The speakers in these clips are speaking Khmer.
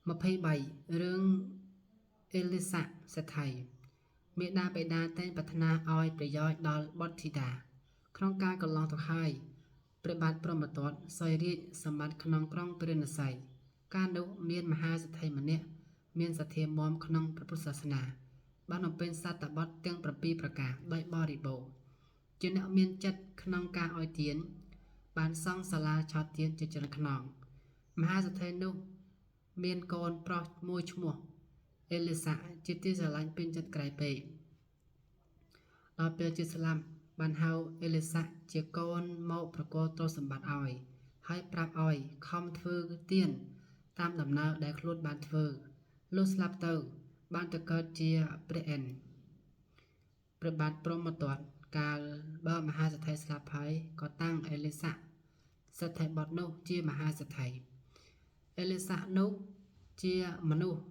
23រឿងអេលីសាសេដ្ឋីមេដាបេដាតែងប្រាថ្នាឲ្យប្រយោជន៍ដល់បុត្រធីតាក្នុងការកន្លងទៅហើយព្រះបាទព្រហ្មទត្តសោយរាជសម្បត្តិក្នុងក្រុងព្រះនសីកាលនោះមានមហាសេដ្ឋីម្នាក់មានសទ្ធាមាំក្នុងព្រះពុទ្ធសាសនាបានបំពេញសតបទទាំង7ប្រការដោយបរិបូរណ៍ជាអ្នកមានចិត្តក្នុងការឲ្យទានបានសង់សាលាឆោតទានជាច្រើនខ្នងមហាសេដ្ឋីនោះមានកូនប្រុសមួយឈ្មោះអេលីសាជាទីស្រឡាញ់ពេញចិត្តក្រៃពេកដល់ពេលជាស្លាប់បានហៅអេលីសាជាកូនមកប្រគល់ទ្រព្យសម្បត្តិឲ្យហើយប្រាប់ឲ្យខំធ្វើទានតាមដំណើរដែលខ្លួនបានធ្វើលុះស្លាប់ទៅបានទៅកើតជាព្រះអិនព្រះបាទព្រហ្មទត្តកាលបើមហាសេដ្ឋីស្លាប់ហើយក៏តាំងអេលីសាសេដ្ឋីបុត្រនោះជាមហាសេដ្ឋីអេលីសានោះជាមនុស្ស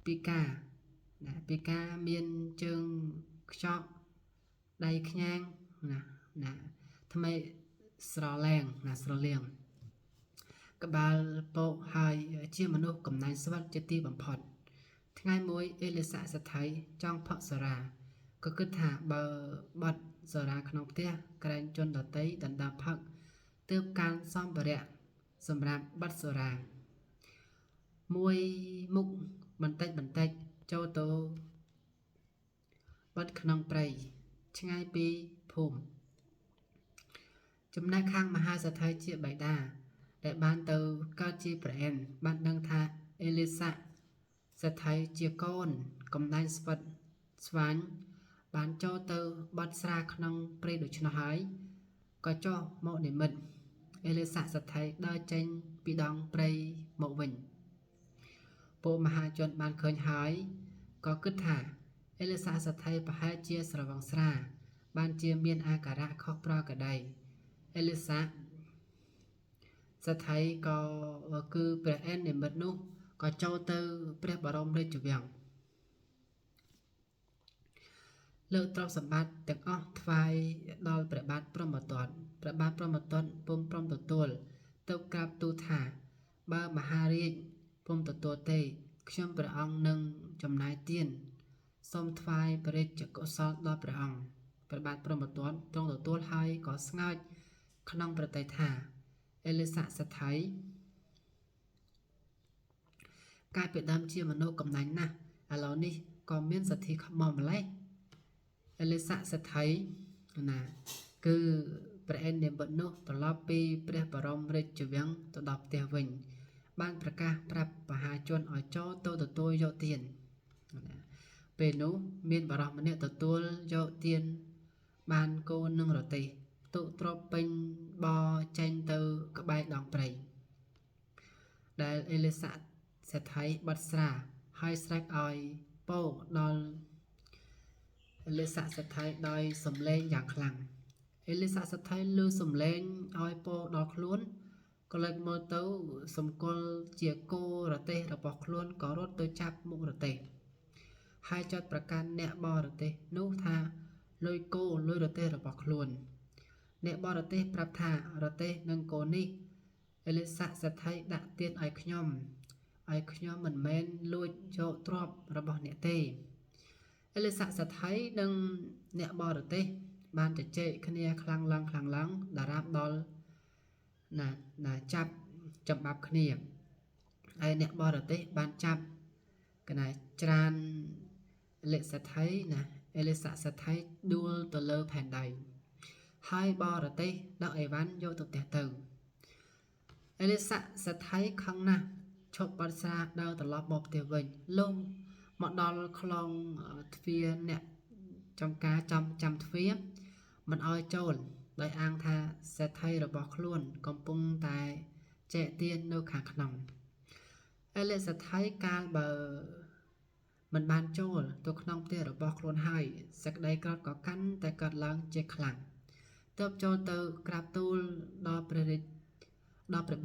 ពិការមានជើងខ្ចក់ដៃខ្ញាងណាថ្មីស្រលៀងក្បាលពោកហើយជាមនុស្សកំណាញ់ស្វិតជាទីបំផុតថ្ងៃមួយអេលីសាសេដ្ឋីចង់ផឹកសូរាក៏គិតថាបើបាត់សូរាក្នុងផ្ទះក្រែងជនដតីដណ្ដើមផឹកទើបការសម្ភារៈសម្រាប់បាត់សូរាមួយមុខបន្តិចចូលទៅបាត់ក្នុងព្រៃឆ្ងាយពីភូមិចំណែកខាងមហាសេដ្ឋីជាបិតាដែលបានទៅកើតជាព្រះអិនបានដឹងថាអេលីសាសេដ្ឋីជាកូនកំណាញ់ស្វិតស្វាញបានចូលទៅបាត់ស្រាក្នុងព្រៃដូច្នោះហើយក៏ចុះមកនិមិត្តអេលីសាសេដ្ឋីដើរចេញពីដងព្រៃមកវិញពួកមហាជនបានឃើញហើយក៏គិតថាអេលីសាសេដ្ឋីប្រហែលជាស្រវឹងស្រាបានជាមានអាការៈខុសប្រក្រតីអេលីសាសេដ្ឋីក៏គឺព្រះអិននិមិត្តនោះក៏ចូលទៅព្រះបរមរាជវាំងលើកទ្រព្យសម្បត្តិទាំងអស់ថ្វាយដល់ព្រះបាទព្រហ្មទត្តព្រះបាទព្រហ្មទត្តពុំព្រមទទួលទៅក្រាបទូលថាបើមហារាជពុំទទួលទេខ្ញុំព្រះអង្គនឹងចំណាយទានសូមថ្វាយព្រះរាជកុសលដល់ព្រះអង្គព្រះបាទព្រហ្មទត្តទ្រង់ទទួលហើយក៏ស្ងើចក្នុងប្រតិថាអេលីសាសេដ្ឋីកាលពីដើមជាមនុស្សកំណាញ់ណាស់ឥឡូវនេះក៏មានសទ្ធាខ្មោចម្លេះអេលីសាសេដ្ឋីណាគឺព្រះអិននិមិត្តនោះត្រឡប់ពីព្រះបរមរាជវាំងទៅដល់ផ្ទះវិញបានប្រកាសប្រាប់មហាជនឲ្យចូលទៅទទួលយកទានណាពេលនោះមានបរិសម្នាក់ទទួលយកទានបានគោនឹងរទេះទុទ្រព្យពេញបចេញទៅក្បែរដងព្រៃដែលអេលីសាសេដ្ឋីបាត់ស្រាហើយស្រែកឲ្យពោដល់អេលីសាសេដ្ឋីដោយសំឡេងយ៉ាងខ្លាំងអេលីសាសេដ្ឋីឮសំឡេងឲ្យពោដល់ខ្លួនក៏លើកមើលទៅសម្គាល់ជាគោរទេះរបស់ខ្លួនក៏រត់ទៅចាប់មុខរទេះហើយចោទប្រកាន់អ្នកបរទេះនោះថាលុយគោលុយរទេះរបស់ខ្លួនអ្នកបរទេះប្រាប់ថារទេះនិងគោនេះអេលីសាសេដ្ឋីដាក់ទានឲ្យខ្ញុំមិនមែនលួចយកទ្រព្យរបស់អ្នកទេអេលីសាសេដ្ឋីនិងអ្នកបរទេះបានជជែកគ្នាខ្លាំងឡើងតារាបដល់ណាចាប់ចំបាប់គ្នាហើយអ្នកបរទេសបានចាប់កណែច្រានអេលីសាសេដ្ឋីដួលទៅលើផែនដីហើយបរទេសដឹកអីវ៉ាន់យកទៅផ្ទះទៅអេលីសាសេដ្ឋីខឹងណាស់ឈប់បាត់ស្រាដើរត្រឡប់មកផ្ទះវិញលងមកដល់ខ្លងទ្វារអ្នកចំការចាំទ្វារមិនឲ្យចូលដោយអាងថាសេដ្ឋីរបស់ខ្លួនកំពុងតែចែកទាននៅខាងក្នុងអេលីសេដ្ឋីកាលបើមិនបានចូលទៅក្នុងផ្ទះរបស់ខ្លួនហើយសេចក្តីក្រោធក៏កាន់តែកើតឡើងជាខ្លាំងទើបចូលទៅក្រាបទូលដល់ព្រះ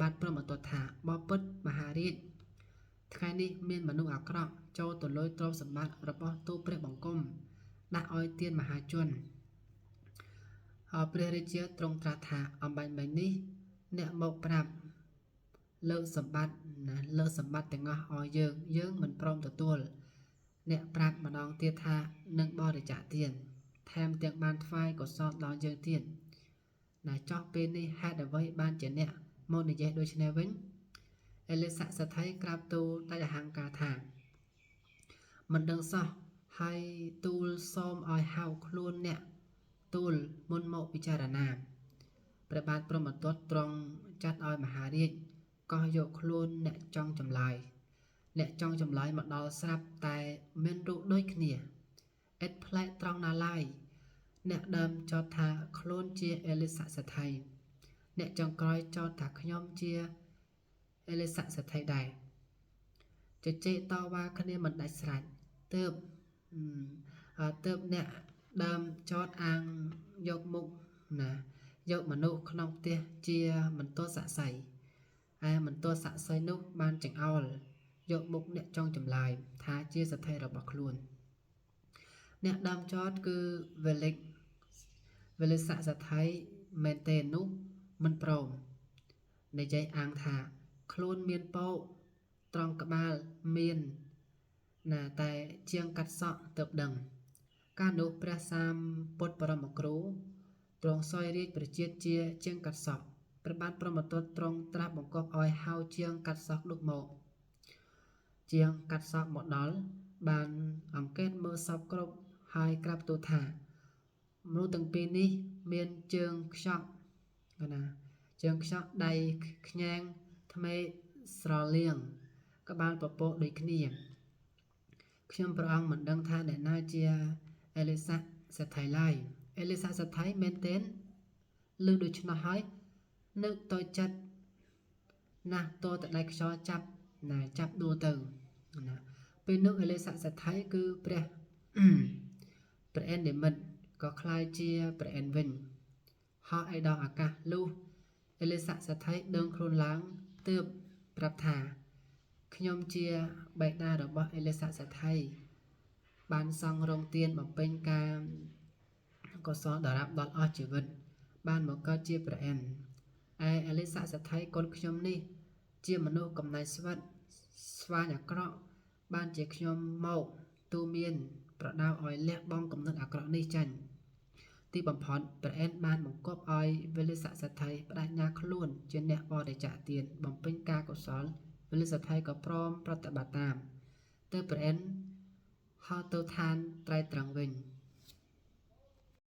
បាទព្រហ្មទត្តថាបបិទ្ធមហារាជថ្ងៃនេះមានមនុស្សអាក្រក់ចូលទៅលួចទ្រព្យសម្បត្តិរបស់ទូលព្រះបង្គំដាក់ឲ្យទានមហាជនហើយព្រះរាជាទ្រង់ត្រាស់ថាអំបញ្ញមិញនេះអ្នកមកប្រាប់ លើកសម្បត្តិណាលើកសម្បត្តិទាំងអស់ឲ្យយើងមិនព្រមទទួលអ្នកប្រាប់ម្ដងទៀតថានឹងបរិច្ចាគទានថែមទាំងបានថ្វាយកុសលដល់យើងទៀតណាចោះពេលនេះហេតុអ្វីបានជាអ្នកមកនិយាយដូចនេះវិញអេលីសាសថៃក្រាបទូលដាច់អហង្ការថាមិនដឹងសោះហើយទូលសូមឲ្យហៅខ្លួនអ្នកទូលមុនមកពិចារណាព្រះបាទព្រហ្មទត្តទ្រង់ចាត់ឲ្យមហារាជកោះយកខ្លួនអ្នកចង់ចម្លើយមកដល់ស្រាប់តែមានរូបដូចគ្នាឥតប្លែកត្រង់ណាឡើយអ្នកដើមចោទថាខ្លួនជាអេលីសាសថៃអ្នកចុងក្រោយចោទថាខ្ញុំជាអេលីសាសថៃដែរជជែកតវ៉ាគ្នាមិនដាច់ស្រេចទើបអ្នកដើមចោទអាងយកមុខណាយកមនុស្សក្នុងផ្ទះជាមន្ទោស័ក្តិសិទ្ធិឯមន្ទោស័ក្តិសិទ្ធិនោះបានចង្អុលយកមុខអ្នកចង់ចម្លើយថាជាសទ្ធិរបស់ខ្លួនអ្នកដើមចោទគឺវេលិស័ក្តិសិទ្ធិមែនទេនោះមិនព្រមនិយាយអាងថាខ្លួនមានពោកត្រង់ក្បាលមានណាតែជាងកាត់សក់ទៅដឹងកាលនោះព្រះសម្ពុទ្ធបរមគ្រូទ្រង់សោយរាជប្រជាជាជាងកាត់សក់ព្រះបាទព្រហ្មទត្តទ្រង់ត្រាស់បង្គាប់ឲ្យហៅជាងកាត់សក់នោះមកជាងកាត់សក់មកដល់បានអង្កេតមើលសពគ្រប់ហើយក្រាបទូលថាមនុស្សទាំងពីរនេះមានជើងខ្ចក់ណាជើងខ្ចក់ដៃខ្ញែងថ្មេស្រលៀងក្បាលពពកដូចគ្នាខ្ញុំព្រះអង្គមិនដឹងថាអ្នកណាជាអេលីសាសថៃឡើយអេលីសាសថៃមែនទែនឮដូច្នោះហើយនឹកតូចចិត្តណាស់តតែដៃខ្យល់ចាប់ដួលទៅណាពេលនោះអេលីសាសថៃគឺព្រះអេននិមិត្តក៏คล้ายជាព្រះអេនវិញហោះឲ្យដល់អាកាសលុះអេលីសាសថៃដឹងខ្លួនឡើងទើបប្រាប់ថាខ្ញុំជាបេតារបស់អេលីសាសថៃបានសង់រោងទានបំពេញការកុសលដរាបដល់អស់ជីវិតបានមកកើតជាព្រះអេនអេលីសាសថៃកូនខ្ញុំនេះជាមនុស្សកំណាញ់ស្វិតស្វាញអាក្រក់បានជាខ្ញុំមកទូមានប្រដៅឲ្យលះបង់គំនិតអាក្រក់នេះចាញ់ទីបំផុតព្រះអេនបានបង្គាប់ឲ្យវេលិសថៃបដិញ្ញាខ្លួនជាអ្នកបរិច្ចាគទានបំពេញការកុសលវេលិសថៃក៏ព្រមប្រតិបត្តិតាមទើបព្រះអេនហោទៅឋានត្រៃត្រង់វិញ